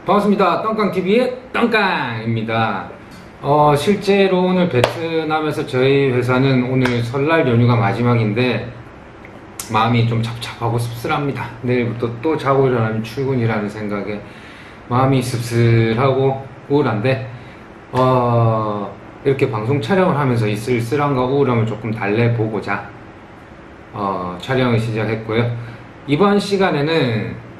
반갑습니다. 떵깡TV의 떵깡입니다. 실제로 오늘 베트남에서 저희 회사는 오늘 설날 연휴가 마지막인데 마음이 좀 잡잡하고 씁쓸합니다. 내일부터 또 자고 일어나면 출근이라는 생각에 마음이 씁쓸하고 우울한데 이렇게 방송 촬영을 하면서 이 쓸쓸함과 우울함을 조금 달래보고자 촬영을 시작했고요. 이번 시간에는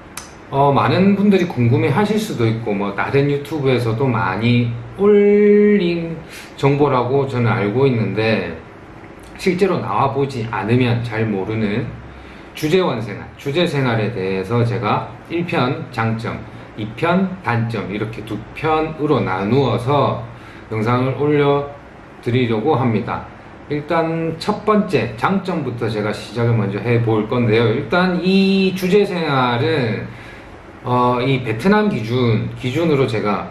많은 분들이 궁금해 하실 수도 있고 다른 유튜브에서도 많이 올린 정보라고 저는 알고 있는데 실제로 나와보지 않으면 잘 모르는 주재원생활, 주재생활에 대해서 제가 1편 장점, 2편 단점 이렇게 두 편으로 나누어서 영상을 올려드리려고 합니다. 일단 첫 번째 장점부터 제가 시작을 먼저 해볼 건데요. 일단 이 주재생활은 이 베트남 기준으로 제가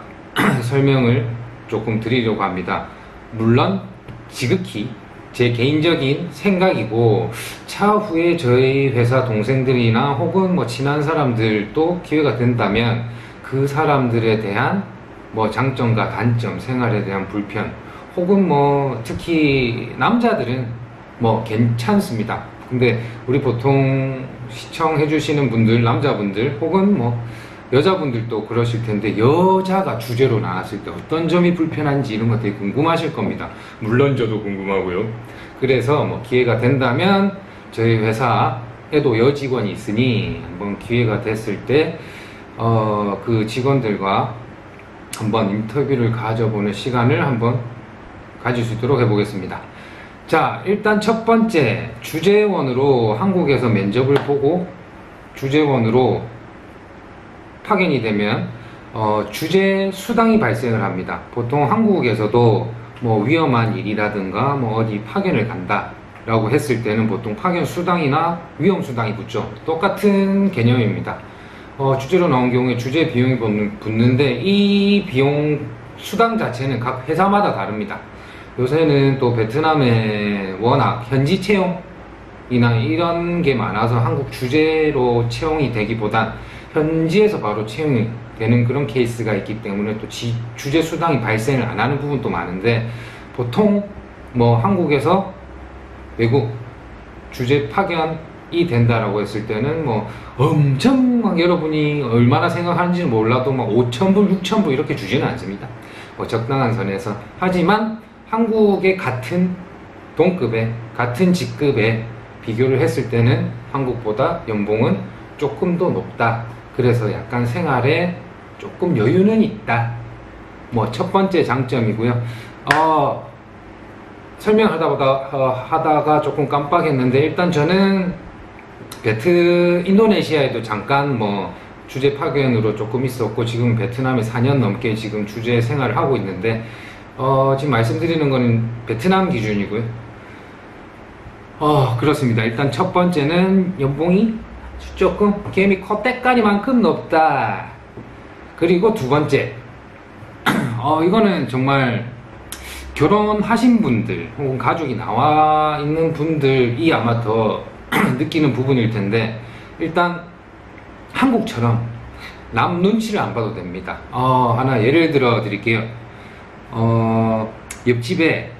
설명을 조금 드리려고 합니다. 물론 지극히 제 개인적인 생각이고 차후에 저희 회사 동생들이나 혹은 친한 사람들도 기회가 된다면 그 사람들에 대한 장점과 단점, 생활에 대한 불편 혹은 특히 남자들은 괜찮습니다. 근데 우리 보통 시청해주시는 분들, 남자분들 혹은 여자분들도 그러실 텐데 여자가 주제로 나왔을 때 어떤 점이 불편한지 이런 거 되게 궁금하실 겁니다. 물론 저도 궁금하고요. 그래서 기회가 된다면 저희 회사에도 여직원이 있으니 한번 기회가 됐을 때 그 직원들과 한번 인터뷰를 가져보는 시간을 한번 가질 수 있도록 해보겠습니다. 자, 일단 첫 번째 주재원으로 한국에서 면접을 보고 주재원으로 파견이 되면 주재 수당이 발생을 합니다. 보통 한국에서도 위험한 일이라든가 어디 파견을 간다 라고 했을 때는 보통 파견 수당이나 위험 수당이 붙죠. 똑같은 개념입니다. 주재로 나온 경우에 주재 비용이 붙는데 이 비용 수당 자체는 각 회사마다 다릅니다. 요새는 또 베트남에 워낙 현지 채용이나 이런 게 많아서 한국 주재로 채용이 되기보단 현지에서 바로 채용이 되는 그런 케이스가 있기 때문에 또 주재 수당이 발생을 안 하는 부분도 많은데 보통 한국에서 외국 주재 파견이 된다라고 했을 때는 엄청 여러분이 얼마나 생각하는지는 몰라도 5,000불, 6,000불 이렇게 주지는 않습니다. 적당한 선에서. 하지만 한국의 같은 동급에 같은 직급에 비교를 했을 때는 한국보다 연봉은 조금 더 높다. 그래서 약간 생활에 조금 여유는 있다. 첫 번째 장점이고요. 설명하다가 조금 깜빡했는데 일단 저는 인도네시아에도 잠깐 주재 파견으로 조금 있었고 지금 베트남에 4년 넘게 지금 주재 생활을 하고 있는데 지금 말씀드리는 거는 베트남 기준이고요. 그렇습니다. 일단 첫 번째는 연봉이 조금 개미 콧대까리만큼 높다. 그리고 두 번째, 이거는 정말 결혼하신 분들 혹은 가족이 나와 있는 분들이 아마 더 느끼는 부분일 텐데 일단 한국처럼 남 눈치를 안 봐도 됩니다. 하나 예를 들어 드릴게요. 옆집에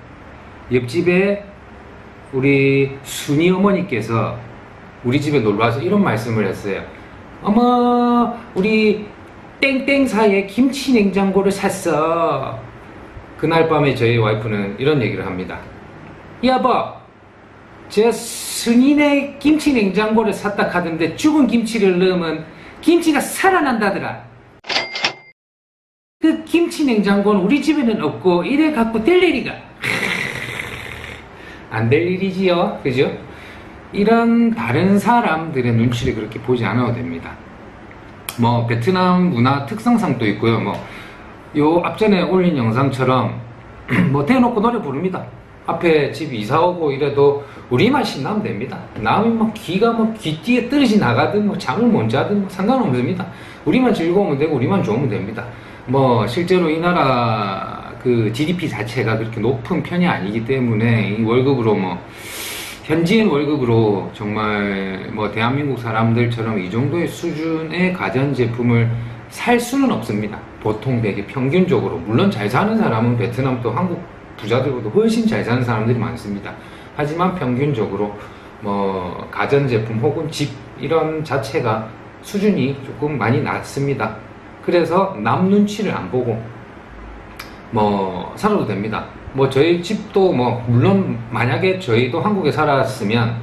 우리 순이 어머니께서 우리 집에 놀러와서 이런 말씀을 했어요. 어머, 우리 땡땡사에 김치 냉장고를 샀어. 그날 밤에 저희 와이프는 이런 얘기를 합니다. 여보, 저 순이네 김치 냉장고를 샀다 하던데 죽은 김치를 넣으면 김치가 살아난다더라. 그 김치 냉장고는 우리 집에는 없고 이래 갖고 될 일이가 안 될 일이지요. 그죠? 이런 다른 사람들의 눈치를 그렇게 보지 않아도 됩니다. 베트남 문화 특성상도 있고요. 요 앞전에 올린 영상처럼 대놓고 노래 부릅니다. 앞에 집 이사 오고 이래도 우리만 신나면 됩니다. 남이 귀가 귀 뒤에 떨어지 나가든 잠을 못 자든 상관없습니다. 우리만 즐거우면 되고 우리만 좋으면 됩니다. 실제로 이 나라 그 GDP 자체가 그렇게 높은 편이 아니기 때문에 이 월급으로 현지인 월급으로 정말 뭐 대한민국 사람들처럼 이 정도의 수준의 가전제품을 살 수는 없습니다. 보통 되게 평균적으로. 물론 잘 사는 사람은 베트남도 한국 부자들보다 훨씬 잘 사는 사람들이 많습니다. 하지만 평균적으로 뭐 가전제품 혹은 집 이런 자체가 수준이 조금 많이 낮습니다. 그래서 남 눈치를 안 보고 뭐 살아도 됩니다. 뭐 저희 집도 뭐 물론 만약에 저희도 한국에 살았으면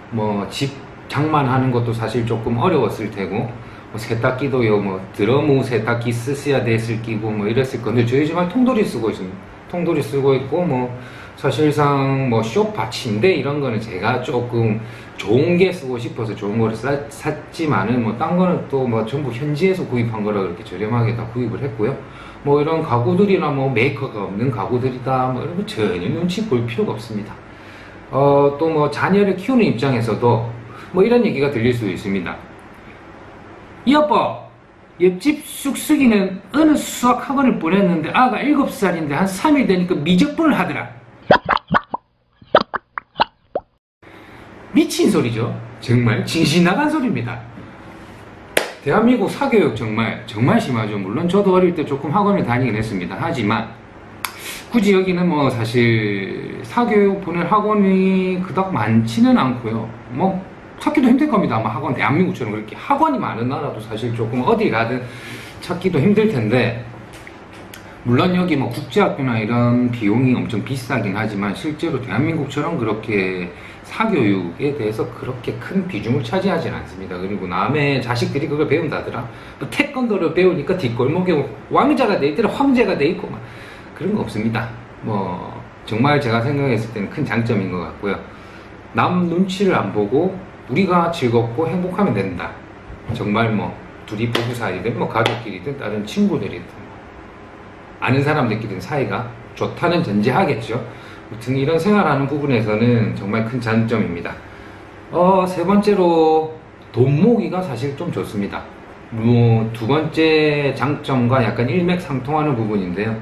뭐 집 장만하는 것도 사실 조금 어려웠을 테고 뭐 세탁기도요 뭐 드러무 세탁기 쓰셔야 됐을 끼고 뭐 이랬을 건데 저희 집은 통돌이 쓰고 있습니다. 통돌이 쓰고 있고 뭐 사실상 뭐 쇼파 침대 이런 거는 제가 조금 좋은 게 쓰고 싶어서 좋은 거를 샀지만은 뭐 딴 거는 또 뭐 전부 현지에서 구입한 거라 그렇게 저렴하게 다 구입을 했고요. 뭐 이런 가구들이나 뭐 메이커가 없는 가구들이다 뭐 이런 거 전혀 눈치 볼 필요가 없습니다. 또 뭐 자녀를 키우는 입장에서도 뭐 이런 얘기가 들릴 수 있습니다. 이 아빠, 옆집 쑥쑥이는 어느 수학 학원을 보냈는데 아가 7살인데 한 3일 되니까 미적분을 하더라. 미친 소리죠. 정말 진실 나간 소리입니다. 대한민국 사교육 정말 심하죠. 물론 저도 어릴 때 조금 학원을 다니긴 했습니다. 하지만 굳이 여기는 뭐 사실 사교육 보낼 학원이 그닥 많지는 않고요. 뭐 찾기도 힘들 겁니다. 아마 학원 대한민국처럼 그렇게 학원이 많은 나라도 사실 조금 어디 가든 찾기도 힘들 텐데, 물론 여기 뭐 국제학교나 이런 비용이 엄청 비싸긴 하지만 실제로 대한민국처럼 그렇게 사교육에 대해서 그렇게 큰 비중을 차지하지는 않습니다. 그리고 남의 자식들이 그걸 배운다더라. 뭐 태권도를 배우니까 뒷골목에 왕자가 돼 있더라, 황제가 돼 있고 막 그런 거 없습니다. 뭐 정말 제가 생각했을 때는 큰 장점인 것 같고요. 남 눈치를 안 보고 우리가 즐겁고 행복하면 된다. 정말 뭐 둘이 부부 사이든 뭐 가족끼리든 다른 친구들이든 아는 사람들끼리는 사이가 좋다는 전제하겠죠. 아무튼 이런 생활하는 부분에서는 정말 큰 장점입니다. 세 번째로 돈 모으기가 사실 좀 좋습니다. 뭐 두 번째 장점과 약간 일맥상통하는 부분인데요.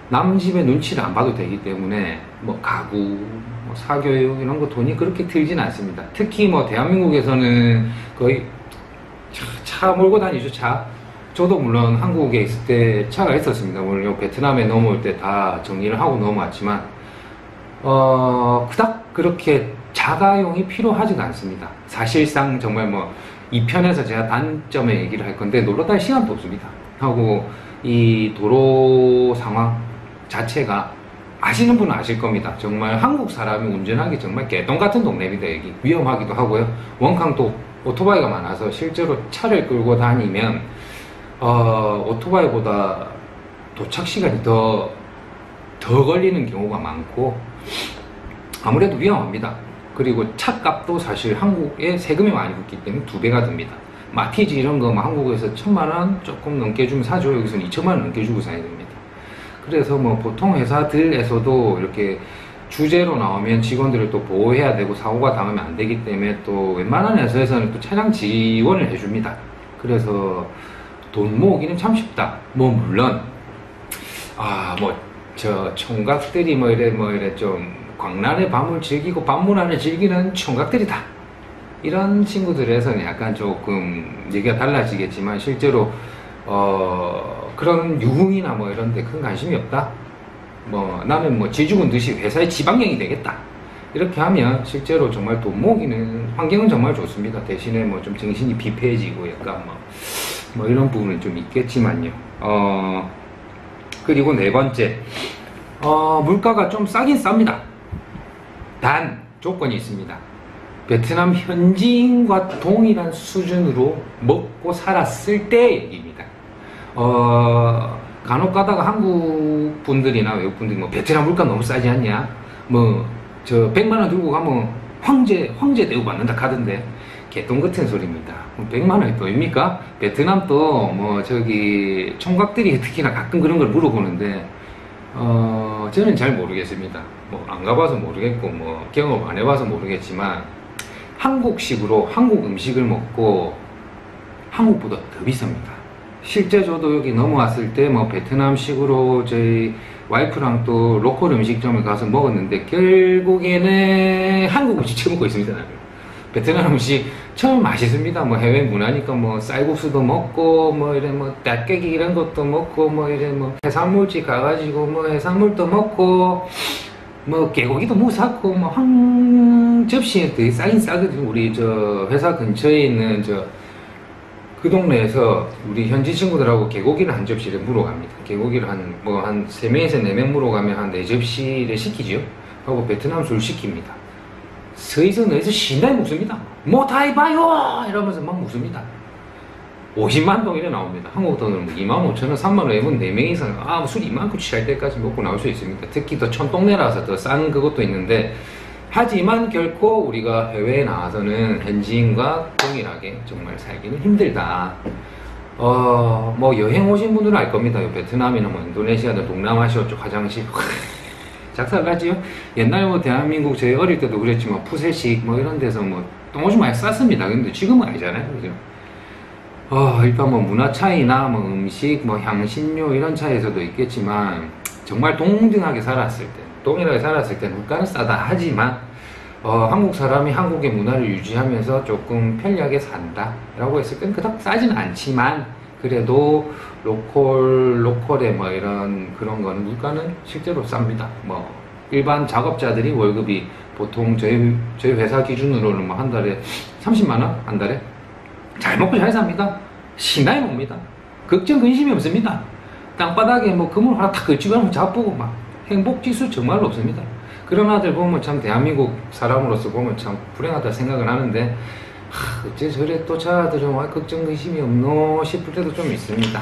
남 집의 눈치를 안 봐도 되기 때문에 뭐 가구, 뭐 사교육 이런 거 돈이 그렇게 들진 않습니다. 특히 뭐 대한민국에서는 거의 차 몰고 다니죠. 차. 저도 물론 한국에 있을 때 차가 있었습니다. 물론 베트남에 넘어올 때 다 정리를 하고 넘어왔지만 그닥 그렇게 자가용이 필요하지가 않습니다. 사실상 정말 뭐 이 편에서 제가 단점의 얘기를 할 건데 놀러 다닐 시간도 없습니다. 하고 이 도로 상황 자체가 아시는 분은 아실 겁니다. 정말 한국 사람이 운전하기 정말 개똥 같은 동네입니다. 여기 위험하기도 하고요. 원캉도 오토바이가 많아서 실제로 차를 끌고 다니면 오토바이보다 도착 시간이 더 걸리는 경우가 많고 아무래도 위험합니다. 그리고 차값도 사실 한국에 세금이 많이 붙기 때문에 2배가 듭니다. 마티즈 이런 거 한국에서 1,000만원 조금 넘게 주면 사죠. 여기서는 2,000만원 넘게 주고 사야 됩니다. 그래서 뭐 보통 회사들에서도 이렇게 주제로 나오면 직원들을 또 보호해야 되고 사고가 당하면 안 되기 때문에 또 웬만한 회사에서는 또 차량 지원을 해줍니다. 그래서 돈 모으기는 참 쉽다. 뭐 물론 저 총각들이 뭐 이래 좀 광란의 밤을 즐기고 밤문화를 즐기는 총각들이다. 이런 친구들에서는 약간 조금 얘기가 달라지겠지만 실제로 그런 유흥이나 뭐 이런 데 큰 관심이 없다. 뭐 나는 뭐 쥐 죽은 듯이 회사의 지방령이 되겠다. 이렇게 하면 실제로 정말 돈 모으기는 환경은 정말 좋습니다. 대신에 뭐 좀 정신이 비폐해지고 약간 뭐 이런 부분은 좀 있겠지만요. 그리고 네 번째, 물가가 좀 싸긴 쌉니다. 단 조건이 있습니다. 베트남 현지인과 동일한 수준으로 먹고 살았을 때 얘기입니다. 간혹 가다가 한국 분들이나 외국 분들이 뭐 베트남 물가 너무 싸지 않냐? 뭐 저 100만원 들고 가면 황제 대우받는다 하던데 개똥 같은 소리입니다. 100만원이 또입니까? 베트남도 뭐 저기 총각들이 특히나 가끔 그런 걸 물어보는데 저는 잘 모르겠습니다. 뭐 안 가봐서 모르겠고 뭐 경험 안 해봐서 모르겠지만 한국식으로 한국 음식을 먹고 한국보다 더 비쌉니다. 실제 저도 여기 넘어왔을 때 뭐 베트남식으로 저희 와이프랑 또 로컬 음식점에 가서 먹었는데 결국에는 한국 음식 처먹고 있습니다. 나는. 베트남 음식 처음 맛있습니다. 뭐 해외 문화니까 뭐 쌀국수도 먹고 뭐 이래 뭐 닭깨기 이런 것도 먹고 뭐 이래 뭐 해산물집 가가지고 뭐 해산물도 먹고 뭐 개고기도 뭐 샀고 뭐 한 접시에 되게 싸긴 싸거든요. 우리 저 회사 근처에 있는 저 그 동네에서 우리 현지 친구들하고 개고기를 한 접시를 물어 갑니다. 개고기를 한 3명에서 4명 물어 가면 한 4접시를 시키죠. 하고 베트남 술 시킵니다. 서에서 너에서 신나게 먹습니다. 뭐 다 해봐요! 이러면서 막 먹습니다. 50만 동 이래 나옵니다. 한국 돈으로 25,000원, 3만원이면 4명이서 술 이만큼 취할 때까지 먹고 나올 수 있습니다. 특히 더 촌동네라서 더 싼 그것도 있는데, 하지만 결코 우리가 해외에 나와서는 현지인과 동일하게 정말 살기는 힘들다. 뭐 여행 오신 분들은 알 겁니다. 베트남이나 뭐 인도네시아나 동남아시아 쪽 화장실 작살나지요. 옛날 뭐 대한민국 저희 어릴 때도 그랬지만 푸세식 뭐 이런 데서 뭐 똥오줌 많이 쌌습니다. 근데 지금은 아니잖아요, 그죠? 일단 뭐 문화 차이나 뭐 음식, 뭐 향신료 이런 차이에서도 있겠지만 정말 동등하게 살았을 때, 동일하게 살았을 때는 물가는 싸다 하지만 한국 사람이 한국의 문화를 유지하면서 조금 편리하게 산다 라고 했을 때는 그닥 싸진 않지만 그래도 로컬에 뭐 이런 그런 거는 물가는 실제로 쌉니다. 뭐 일반 작업자들이 월급이 보통 저희 회사 기준으로는 뭐 한 달에 30만원? 한 달에? 잘 먹고 잘 삽니다. 신나게 놉니다. 걱정 근심이 없습니다. 땅바닥에 뭐 그물 하나 탁 걸치고 잡보고 막 행복지수 정말로 없습니다. 그런 아들 보면 참 대한민국 사람으로서 보면 참 불행하다 생각을 하는데 어째 저래 또 저 아들은 와 걱정 근심이 없노 싶을 때도 좀 있습니다.